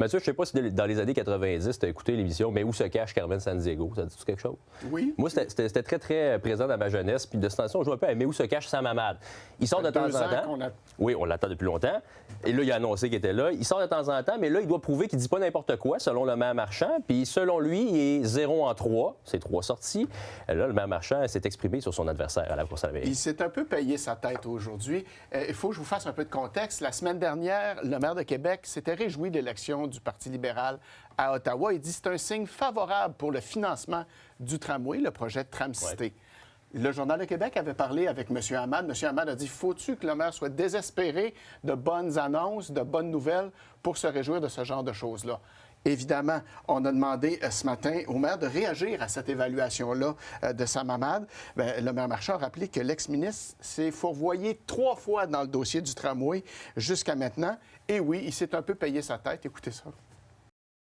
Mathieu, je ne sais pas si dans les années 90, tu as écouté l'émission « Mais où se cache Carmen Sandiego ». Ça dit-tu quelque chose? Oui. Moi, c'était très, très présent dans ma jeunesse. Puis de cette façon, on joue un peu à « Mais où se cache Sam Hamad ». Il sort de temps en temps. Oui, on l'attend depuis longtemps. Et là, il a annoncé qu'il était là. Il sort de temps en temps, mais là, il doit prouver qu'il ne dit pas n'importe quoi, selon le maire Marchand. Puis selon lui, il est 0 en 3. C'est 3 sorties. Là, le maire Marchand s'est exprimé sur son adversaire à la course à la mairie. Il s'est un peu payé sa tête aujourd'hui. Il faut que je vous fasse un peu de contexte. La semaine dernière, le maire de Québec s'était réjoui de l'élection du Parti libéral à Ottawa. Il dit que c'est un signe favorable pour le financement du tramway, le projet de Tram-Cité. Ouais. Le Journal de Québec avait parlé avec M. Hamad. M. Hamad a dit « Faut-tu que le maire soit désespéré de bonnes annonces, de bonnes nouvelles pour se réjouir de ce genre de choses-là? » Évidemment, on a demandé ce matin au maire de réagir à cette évaluation-là de Sam Hamad. Bien, le maire Marchand a rappelé que l'ex-ministre s'est fourvoyé 3 fois dans le dossier du tramway jusqu'à maintenant. Et oui, il s'est un peu payé sa tête. Écoutez ça.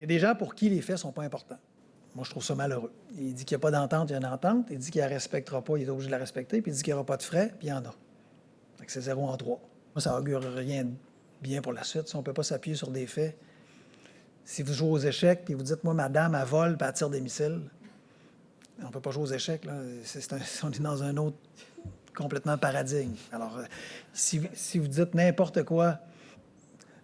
Il y a des gens pour qui les faits ne sont pas importants. Moi, je trouve ça malheureux. Il dit qu'il n'y a pas d'entente, il y a une entente. Il dit qu'il ne la respectera pas, il est obligé de la respecter. Puis il dit qu'il n'y aura pas de frais, puis il y en a. Fait que c'est 0 en 3. Moi, ça augure rien de bien pour la suite. Si on ne peut pas s'appuyer sur des faits. Si vous jouez aux échecs, puis vous dites, moi, madame, elle vole, puis elle tire des missiles, on ne peut pas jouer aux échecs. Là. On est dans un autre complètement paradigme. Alors, si vous dites n'importe quoi,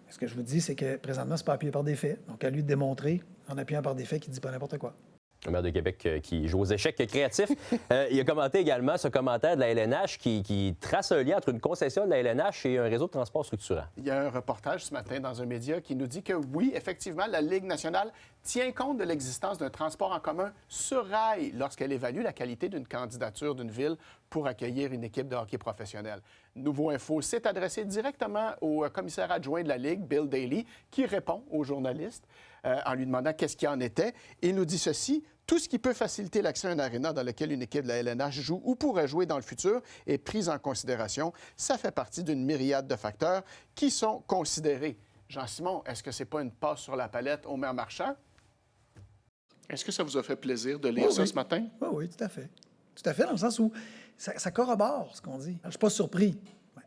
ce que je vous dis, c'est que présentement, ce n'est pas appuyé par des faits. Donc, à lui de démontrer, en appuyant par des faits, qu'il ne dit pas n'importe quoi. Le maire de Québec qui joue aux échecs créatifs. Il a commenté également ce commentaire de la LNH qui trace un lien entre une concession de la LNH et un réseau de transport structurant. Il y a un reportage ce matin dans un média qui nous dit que oui, effectivement, la Ligue nationale tient compte de l'existence d'un transport en commun sur rail lorsqu'elle évalue la qualité d'une candidature d'une ville pour accueillir une équipe de hockey professionnel. Nouveau Info s'est adressé directement au commissaire adjoint de la Ligue, Bill Daly, qui répond aux journalistes en lui demandant qu'est-ce qu'il en était. Il nous dit ceci: tout ce qui peut faciliter l'accès à un aréna dans lequel une équipe de la LNH joue ou pourrait jouer dans le futur est pris en considération. Ça fait partie d'une myriade de facteurs qui sont considérés. Jean-Simon, est-ce que c'est pas une passe sur la palette au maire Marchand? Est-ce que ça vous a fait plaisir de lire ça ce matin? Oui, tout à fait. Tout à fait, dans le sens où ça corrobore ce qu'on dit. Je ne suis pas surpris. Ouais.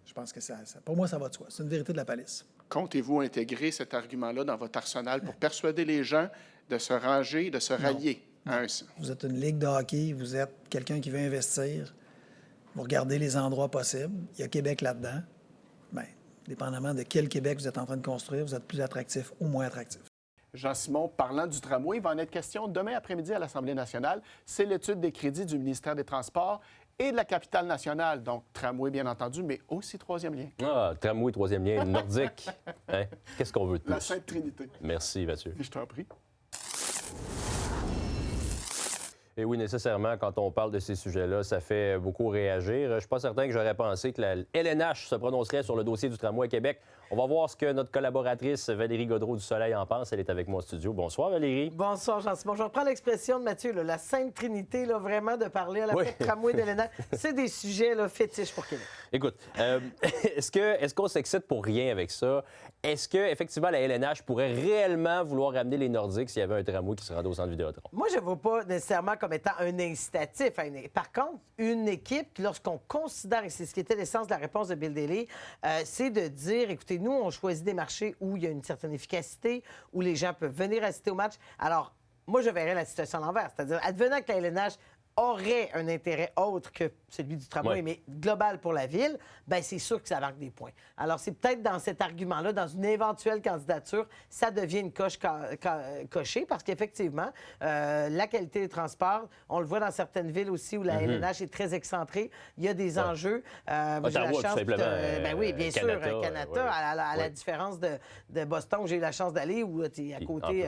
Je pense que pour moi, ça va de soi. C'est une vérité de la palisse. Comptez-vous intégrer cet argument-là dans votre arsenal pour persuader les gens de se ranger, de se rallier à un... Vous êtes une ligue de hockey, vous êtes quelqu'un qui veut investir, vous regardez les endroits possibles. Il y a Québec là-dedans. Bien, dépendamment de quel Québec vous êtes en train de construire, vous êtes plus attractif ou moins attractif. Jean-Simon, parlant du tramway, il va en être question demain après-midi à l'Assemblée nationale. C'est l'étude des crédits du ministère des Transports et de la capitale nationale. Donc, tramway, bien entendu, mais aussi troisième lien. Ah, tramway, troisième lien, nordique. Hein? Qu'est-ce qu'on veut de plus? La Sainte Trinité. Merci, Mathieu. Je t'en prie. Et oui, nécessairement, quand on parle de ces sujets-là, ça fait beaucoup réagir. Je ne suis pas certain que j'aurais pensé que la LNH se prononcerait sur le dossier du tramway à Québec. On va voir ce que notre collaboratrice Valérie Gaudreau du Soleil en pense. Elle est avec moi au studio. Bonsoir, Valérie. Bonsoir, Jean-Simon. Je reprends l'expression de Mathieu, là, la Sainte Trinité, là, vraiment, de parler à la fête tramway de LNH. C'est des sujets là, fétiches pour Québec. Écoute, est-ce qu'on s'excite pour rien avec ça? Est-ce qu'effectivement, la LNH pourrait réellement vouloir ramener les Nordiques s'il y avait un tramway qui se rendait au centre Vidéotron? Moi, je ne vois pas nécessairement comme étant un incitatif. Par contre, une équipe, lorsqu'on considère, et c'est ce qui était l'essence de la réponse de Bill Daly, c'est de dire, écoutez, nous, on choisit des marchés où il y a une certaine efficacité, où les gens peuvent venir assister au match. Alors, moi, je verrais la situation à l'envers. C'est-à-dire, advenant que la LNH aurait un intérêt autre que celui du tramway, mais global pour la ville, bien, c'est sûr que ça marque des points. Alors, c'est peut-être dans cet argument-là, dans une éventuelle candidature, ça devient une coche cochée parce qu'effectivement, la qualité des transports, on le voit dans certaines villes aussi où la LNH est très excentrée. Il y a des enjeux. Ottawa, j'ai la chance tout simplement. ben oui, bien Canada, sûr, Canada, à la différence de Boston, où j'ai eu la chance d'aller, où tu es à côté.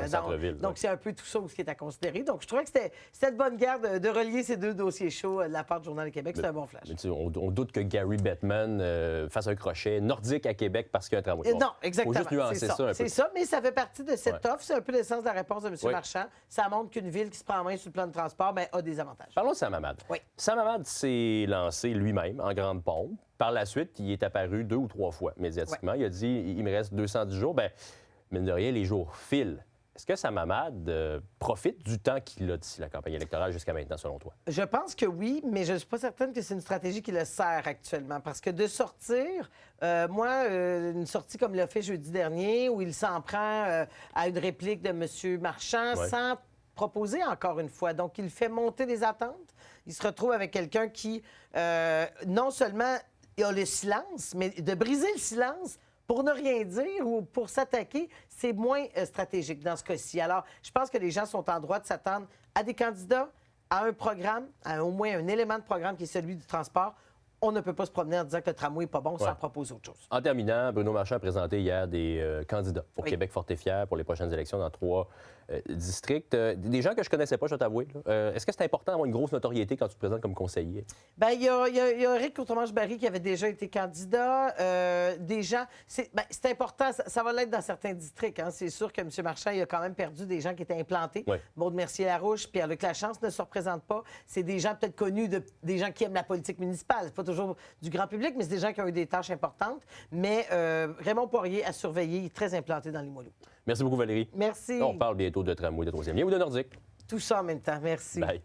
Donc, c'est un peu tout ça ce qui est à considérer. Donc, je trouvais que c'était de bonne guerre de relier ces deux dossiers chauds de la part du Journal de Québec. C'est un bon flash. On doute que Gary Bettman fasse un crochet nordique à Québec parce qu'il y a un tramway. Non, exactement. Faut juste nuancer ça un peu. C'est ça, mais ça fait partie de cette offre. C'est un peu l'essence de la réponse de M. Marchand. Ça montre qu'une ville qui se prend en main sur le plan de transport a des avantages. Parlons de Sam Hamad. Oui. Sam Hamad s'est lancé lui-même en grande pompe. Par la suite, il est apparu 2 ou 3 fois médiatiquement. Il a dit « il me reste 210 jours ». Bien, mine de rien, les jours filent. Est-ce que Sam Hamad profite du temps qu'il a d'ici la campagne électorale jusqu'à maintenant, selon toi? Je pense que oui, mais je ne suis pas certaine que c'est une stratégie qui le sert actuellement. Parce que de sortir, une sortie comme il l'a fait jeudi dernier, où il s'en prend à une réplique de M. Marchand sans proposer encore une fois. Donc, il fait monter des attentes. Il se retrouve avec quelqu'un qui, non seulement a le silence, mais de briser le silence pour ne rien dire ou pour s'attaquer, c'est moins stratégique dans ce cas-ci. Alors, je pense que les gens sont en droit de s'attendre à des candidats, à un programme, à au moins un élément de programme qui est celui du transport. On ne peut pas se promener en disant que le tramway n'est pas bon sans proposer autre chose. En terminant, Bruno Marchand a présenté hier des candidats pour Québec fort et fier pour les prochaines élections dans 3 districts. Des gens que je ne connaissais pas, je dois t'avouer. Est-ce que c'est important d'avoir une grosse notoriété quand tu te présentes comme conseiller? Bien, il y a Éric Courtemanche-Barry qui avait déjà été candidat. Des gens... C'est important, ça va l'être dans certains districts. Hein. C'est sûr que M. Marchand, il a quand même perdu des gens qui étaient implantés. Maude Mercier-Larouche, Pierre-Luc Lachance ne se représentent pas. C'est des gens peut-être connus, des gens qui aiment la politique municipale. C'est pas toujours du grand public, mais c'est des gens qui ont eu des tâches importantes. Mais Raymond Poirier, à surveiller, il est très implanté dans les Limoilou. Merci beaucoup, Valérie. Merci. On parle bientôt de tramway de 3e lien ou de Nordique. Tout ça en même temps. Merci. Bye.